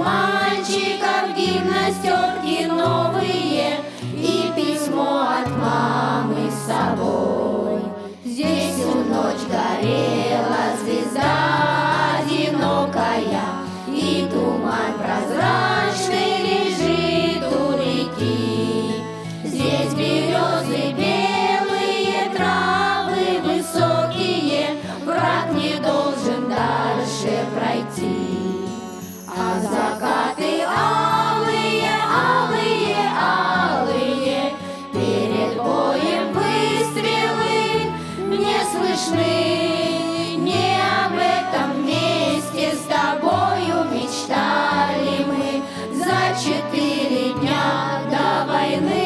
мальчиков гимнастерки новые и письмо от мамы с собой. Здесь всю ночь горела звезда одинокая, и туман прозрачный лежит у реки. Здесь березы белые, травы высокие, враг не должен дальше пройти. А закаты алые, алые, алые, перед боем выстрелы не слышны. Не об этом месте с тобою мечтали мы за 4 дня до войны.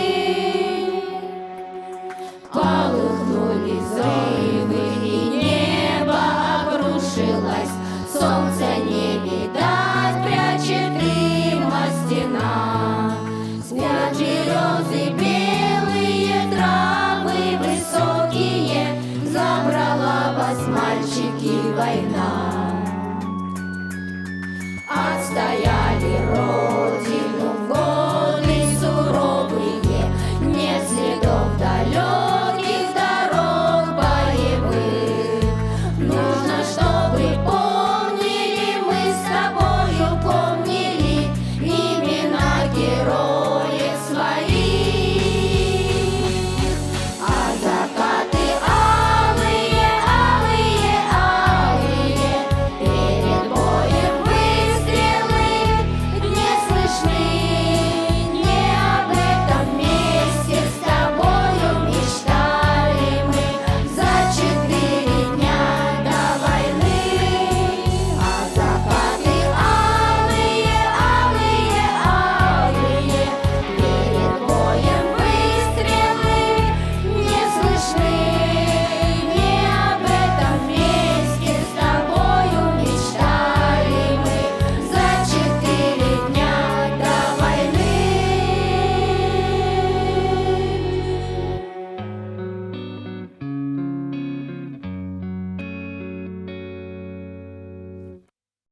Полыхнули взрывы, и небо обрушилось, солнца не видать, прячет дыма стена. Спят березы белые, травы высокие, забрала вас, мальчики, война. Отстояли род